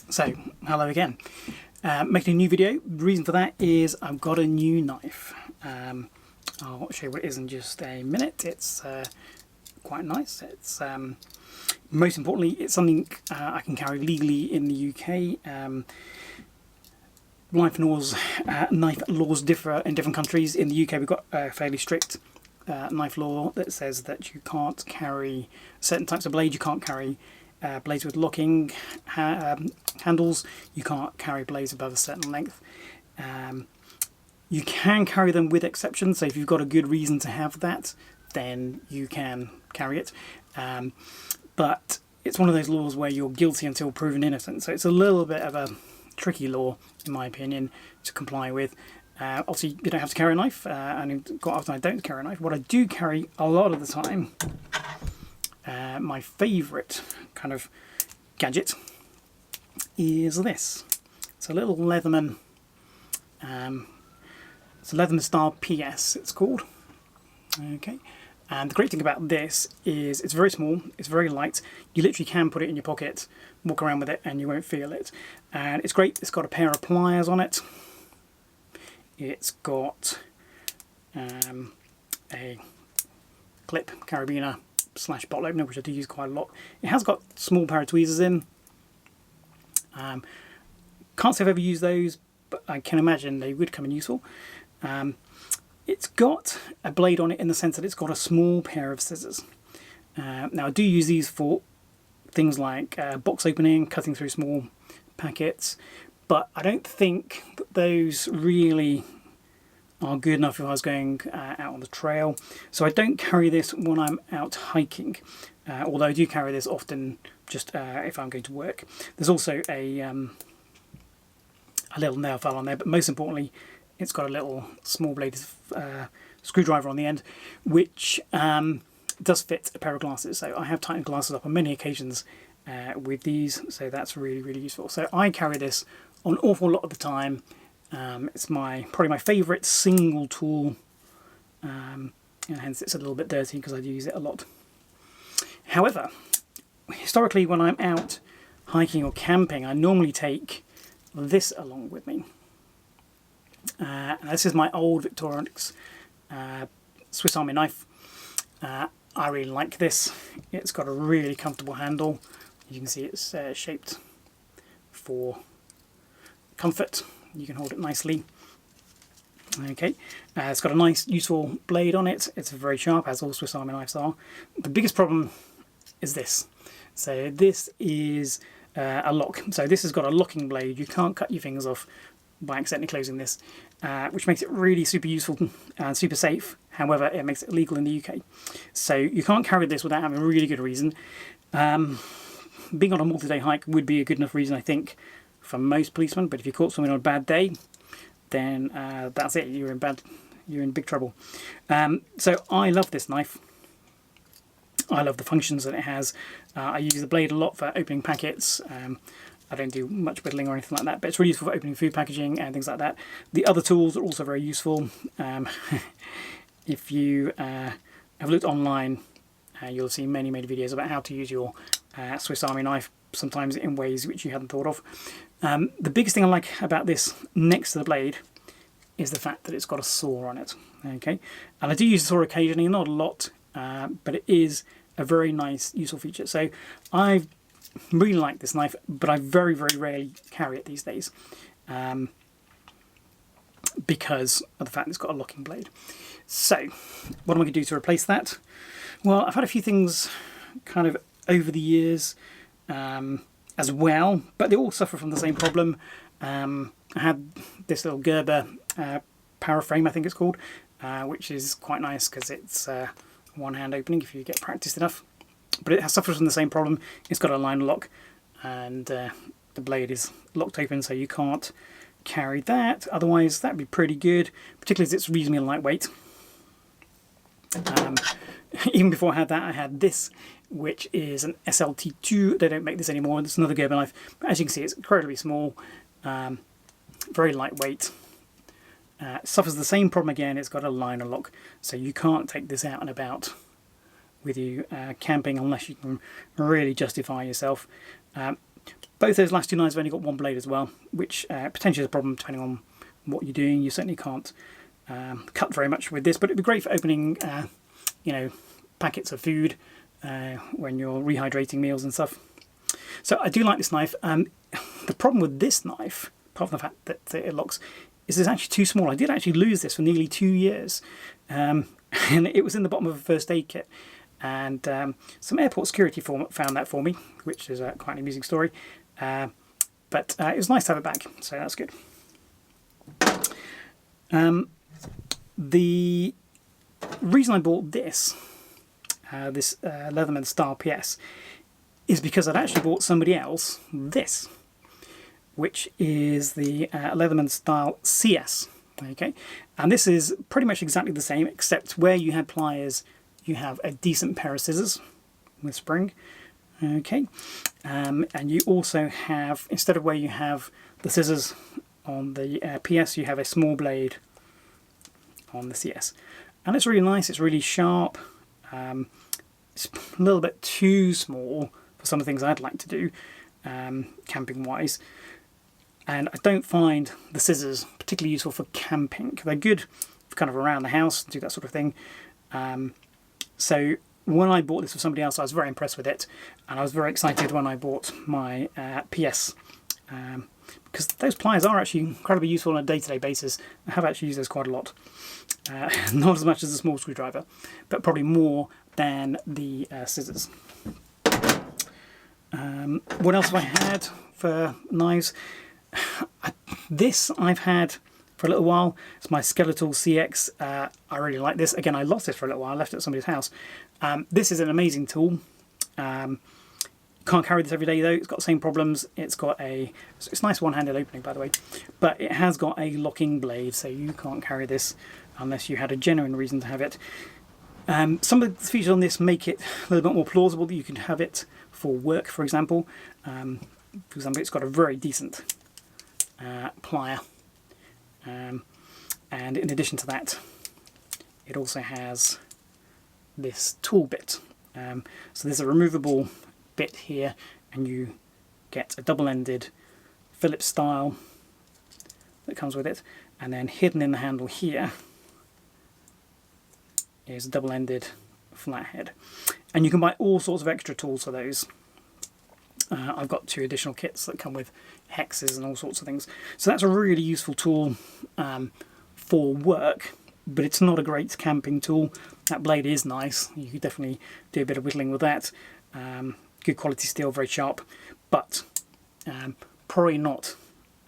So, hello again. Making a new video. The reason for that is I've got a new knife. I'll show you what it is in just a minute. It's quite nice. It's most importantly, it's something I can carry legally in the UK. Knife laws differ in different countries. In the UK, we've got a fairly strict knife law that says that you can't carry certain types of blades. You can't carry blades with locking handles. You can't carry blades above a certain length. You can carry them with exceptions, so if you've got a good reason to have that, then you can carry it. But it's one of those laws where you're guilty until proven innocent, so it's a little bit of a tricky law, in my opinion, to comply with. Obviously, you don't have to carry a knife, and quite often I don't carry a knife. What I do carry a lot of the time, my favourite kind of gadget, is this. It's a little Leatherman. It's a Leatherman style PS, it's called. Okay, and the great thing about this is it's very small, it's very light. You literally can put it in your pocket, walk around with it, and you won't feel it. And it's great. It's got a pair of pliers on it. It's got a clip carabiner / bottle opener, which I do use quite a lot. It has got a small pair of tweezers in. Can't say I've ever used those, but I can imagine they would come in useful. It's got a blade on it in the sense that it's got a small pair of scissors. Now I do use these for things like box opening, cutting through small packets, but I don't think that those really are good enough if I was going out on the trail. So I don't carry this when I'm out hiking, although I do carry this often just if I'm going to work. There's also a little nail file on there, but most importantly, it's got a little small bladed screwdriver on the end, which does fit a pair of glasses. So I have tightened glasses up on many occasions with these, so that's really, really useful. So I carry this an awful lot of the time. It's probably my favourite single tool, and hence it's a little bit dirty because I do use it a lot. However, historically when I'm out hiking or camping, I normally take this along with me. And this is my old Victorinox Swiss Army knife. I really like this. It's got a really comfortable handle. You can see it's shaped for comfort. You can hold it nicely. Okay, it's got a nice useful blade on it. It's very sharp, as all Swiss Army knives are. The biggest problem is this. So this is a lock. So this has got a locking blade. You can't cut your fingers off by accidentally closing this, which makes it really super useful and super safe. However, it makes it illegal in the UK. So you can't carry this without having a really good reason. Being on a multi-day hike would be a good enough reason, I think, for most policemen. But if you caught someone on a bad day, then that's it. You're in big trouble. So I love this knife. I love the functions that it has. I use the blade a lot for opening packets. I don't do much whittling or anything like that, but it's really useful for opening food packaging and things like that. The other tools are also very useful. If you have looked online, you'll see many videos about how to use your Swiss Army knife, sometimes in ways which you hadn't thought of. The biggest thing I like about this next to the blade is the fact that it's got a saw on it. Okay, and I do use a saw occasionally, not a lot, but it is a very nice, useful feature. So I really like this knife, but I very rarely carry it these days because of the fact that it's got a locking blade. So what am I going to do to replace that? Well, I've had a few things kind of over the years as well, but they all suffer from the same problem. I had this little Gerber power frame, I think it's called, which is quite nice because it's one-hand opening if you get practiced enough. But it suffers from the same problem. It's got a line lock, and the blade is locked open, so you can't carry that. Otherwise, that'd be pretty good, particularly as it's reasonably lightweight. Even before I had that, I had this, which is an SLT2. They don't make this anymore. It's another Gerber knife. But as you can see, it's incredibly small, very lightweight. Suffers the same problem again. It's got a liner lock, so you can't take this out and about with you camping unless you can really justify yourself. Both those last two knives have only got one blade as well, which potentially is a problem depending on what you're doing. You certainly can't cut very much with this, but it'd be great for opening, you know, packets of food when you're rehydrating meals and stuff. So I do like this knife. The problem with this knife, apart from the fact that it locks, is it's actually too small. I did actually lose this for nearly 2 years, and it was in the bottom of a first aid kit. And some airport security found that for me, which is quite an amusing story. But it was nice to have it back, so that's good. The reason I bought this, Leatherman PS, is because I'd actually bought somebody else this, which is the Leatherman CS. Okay, and this is pretty much exactly the same, except where you had pliers, you have a decent pair of scissors with spring. Okay, and you also have, instead of where you have the scissors on the PS, you have a small blade on the CS. And it's really nice, it's really sharp. It's a little bit too small for some of the things I'd like to do, camping wise. And I don't find the scissors particularly useful for camping. They're good for kind of around the house, do that sort of thing. So when I bought this for somebody else, I was very impressed with it, and I was very excited when I bought my PS, because those pliers are actually incredibly useful on a day-to-day basis. I have actually used those quite a lot. Not as much as a small screwdriver, but probably more than the scissors. What else have I had for knives? This I've had for a little while. It's my Skeletal CX. I really like this. Again, I lost this for a little while. I left it at somebody's house. This is an amazing tool. Can't carry this every day though. It's got the same problems. It's a nice one-handed opening, by the way, but it has got a locking blade, so you can't carry this unless you had a genuine reason to have it. Some of the features on this make it a little bit more plausible that you can have it for work, for example. It's got a very decent plier, and in addition to that, it also has this tool bit. So there's a removable bit here, and you get a double-ended Phillips style that comes with it, and then hidden in the handle here is a double-ended flathead. And you can buy all sorts of extra tools for those. I've got 2 additional kits that come with hexes and all sorts of things. So that's a really useful tool for work, but it's not a great camping tool. That blade is nice. You could definitely do a bit of whittling with that. Good quality steel, very sharp, but probably not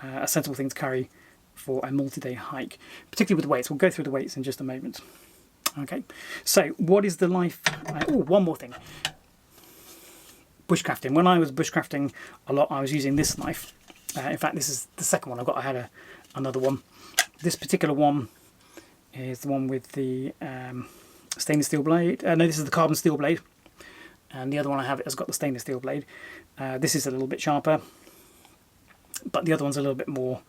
a sensible thing to carry for a multi-day hike, particularly with weights. We'll go through the weights in just a moment. Okay, so what is the life? Oh, one more thing. Bushcrafting. When I was bushcrafting a lot, I was using this knife. In fact, this is the second one I've got. I had another one. This particular one is the one with the stainless steel blade. No, this is the carbon steel blade. And the other one I have has got the stainless steel blade. This is a little bit sharper, but the other one's a little bit more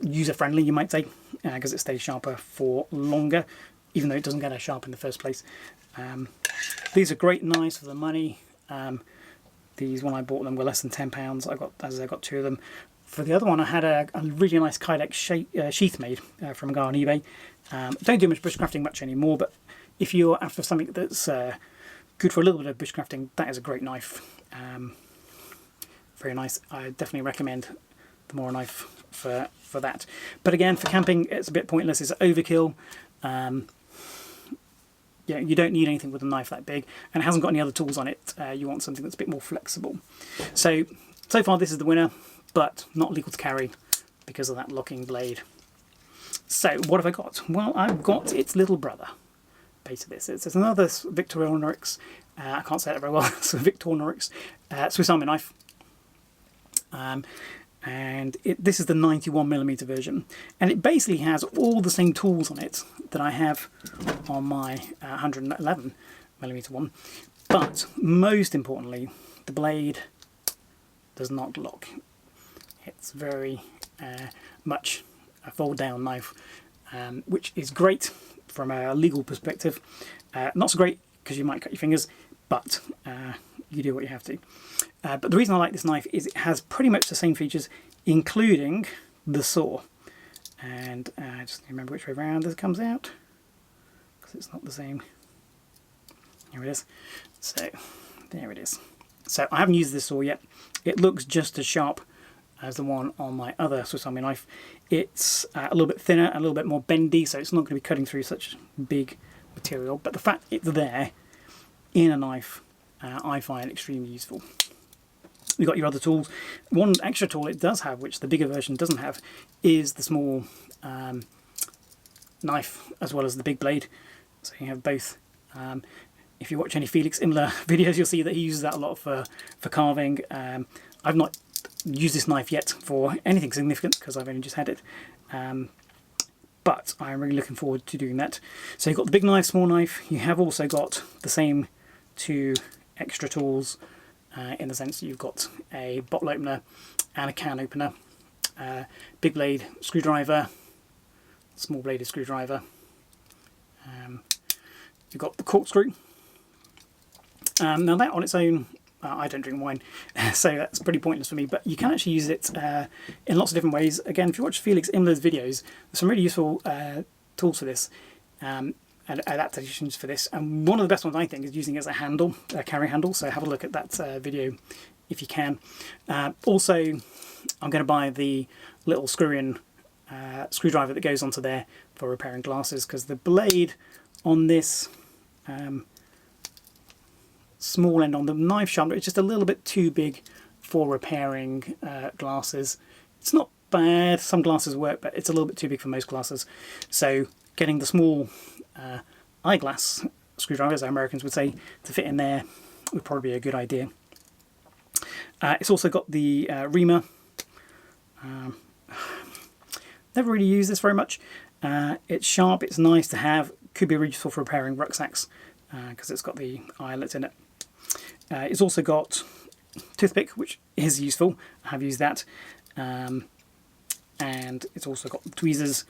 user-friendly, you might say, because it stays sharper for longer, even though it doesn't get as sharp in the first place. These are great knives for the money. These, when I bought them, were less than £10. I got 2 of them. For the other one, I had a really nice Kydex sheath made from a guy on eBay. Don't do much bushcrafting much anymore, but if you're after something that's good for a little bit of bushcrafting, that is a great knife. Very nice. I definitely recommend the Mora knife for that. But again, for camping, it's a bit pointless. It's overkill. Yeah, you don't need anything with a knife that big, and it hasn't got any other tools on it. You want something that's a bit more flexible. So far this is the winner, but not legal to carry because of that locking blade. So what have I got? Well, I've got its little brother. Base of this. It's another Victorinox. I can't say that very well. So Victorinox Swiss Army knife. And this is the 91mm version, and it basically has all the same tools on it that I have on my 111mm one, but most importantly, the blade does not lock. It's very much a fold-down knife, which is great from a legal perspective. Not so great because you might cut your fingers, but you do what you have to. But the reason I like this knife is it has pretty much the same features, including the saw. And just remember which way around this comes out, because it's not the same. Here it is. So there it is. So I haven't used this saw yet. It looks just as sharp as the one on my other Swiss Army knife. It's a little bit thinner and a little bit more bendy, so it's not going to be cutting through such big material. But the fact it's there in a knife, I find extremely useful. You've got your other tools. One extra tool it does have, which the bigger version doesn't have, is the small knife as well as the big blade. So you have both. If you watch any Felix Imler videos, you'll see that he uses that a lot for carving. I've not used this knife yet for anything significant because I've only just had it. But I'm really looking forward to doing that. So you've got the big knife, small knife. You have also got the same two extra tools in the sense that you've got a bottle opener and a can opener, big blade screwdriver, small bladed screwdriver. You've got the corkscrew. Now that on its own, I don't drink wine, so that's pretty pointless for me, but you can actually use it in lots of different ways. Again, if you watch Felix Imler's videos, there's some really useful tools for this, and adaptations for this, and one of the best ones I think is using it as a handle, a carry handle, so have a look at that video if you can. Also, I'm going to buy the little screw-in screwdriver that goes onto there for repairing glasses, because the blade on this small end on the knife sharpener is just a little bit too big for repairing glasses. It's not bad, some glasses work, but it's a little bit too big for most glasses. So getting the small eyeglass screwdriver, as Americans would say, to fit in there would probably be a good idea. It's also got the reamer. Never really used this very much. It's sharp, it's nice to have, could be really useful for repairing rucksacks because it's got the eyelets in it. It's also got toothpick, which is useful. I have used that. And it's also got tweezers.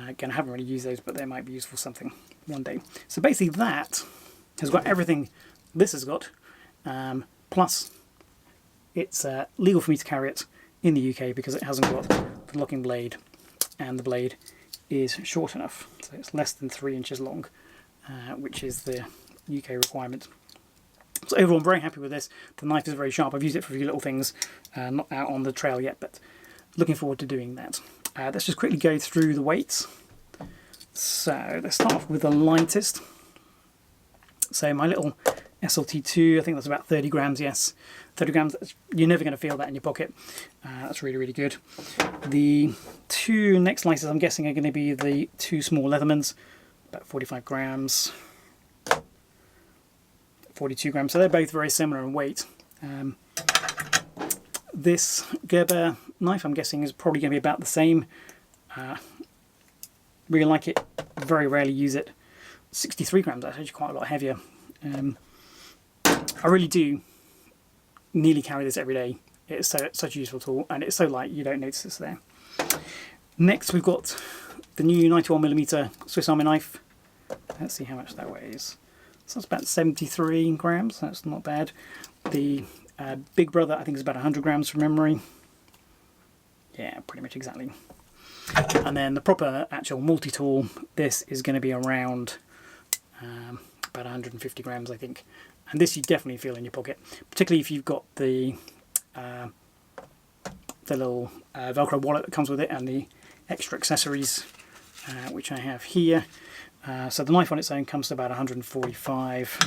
Again, I haven't really used those, but they might be useful for something one day. So basically that has got everything this has got, plus it's legal for me to carry it in the UK because it hasn't got the locking blade, and the blade is short enough. So it's less than 3 inches long, which is the UK requirement. So overall, I'm very happy with this. The knife is very sharp. I've used it for a few little things, not out on the trail yet, but looking forward to doing that. Let's just quickly go through the weights. So let's start off with the lightest. So my little SLT2, I think that's about 30 grams, yes. 30 grams, you're never going to feel that in your pocket. That's really, really good. The two next lightest, I'm guessing, are going to be the two small Leathermans, about 45 grams. 42 grams, so they're both very similar in weight. This Gerber knife, I'm guessing, is probably going to be about the same. Really like it, very rarely use it. 63 grams, that's actually quite a lot heavier. I really do nearly carry this every day. It's such a useful tool, and it's so light you don't notice it's there. Next we've got the new 91mm Swiss Army knife. Let's see how much that weighs. So that's about 73 grams, that's not bad. The Big Brother, I think, is about 100 grams from memory. Yeah, pretty much exactly. And then the proper actual multi-tool, this is going to be around about 150 grams, I think. And this you definitely feel in your pocket, particularly if you've got the little Velcro wallet that comes with it and the extra accessories, which I have here. So the knife on its own comes to about 145.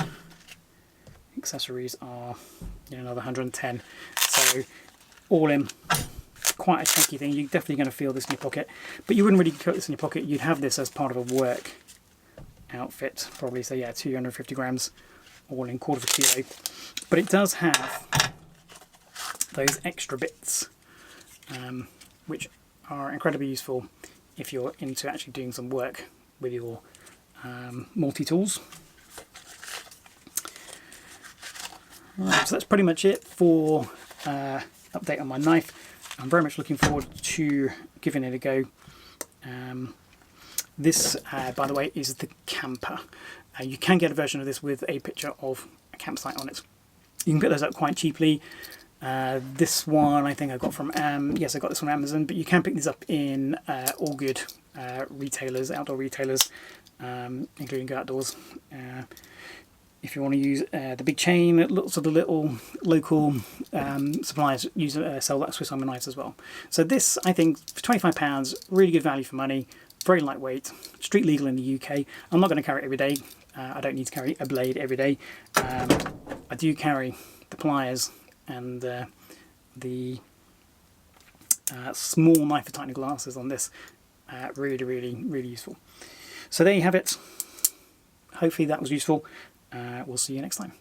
Accessories are another 110. So all in, quite a chunky thing. You're definitely going to feel this in your pocket, but you wouldn't really put this in your pocket. You'd have this as part of a work outfit, probably. So yeah, 250 grams, all in, quarter of a kilo. But it does have those extra bits, which are incredibly useful if you're into actually doing some work with your multi-tools. Right, so that's pretty much it for update on my knife. I'm very much looking forward to giving it a go. This, by the way, is the Camper. You can get a version of this with a picture of a campsite on it. You can pick those up quite cheaply. This one I think I got from yes, I got this from Amazon, but you can pick these up in all good retailers, outdoor retailers, including Go Outdoors. If you want to use the big chain, lots of the little local suppliers sell that Swiss Army knives as well. So this, I think, for £25, really good value for money, very lightweight, street legal in the UK. I'm not going to carry it every day. I don't need to carry a blade every day. I do carry the pliers and the small knife for tightening glasses on this. Really, really, really useful. So there you have it. Hopefully that was useful. We'll see you next time.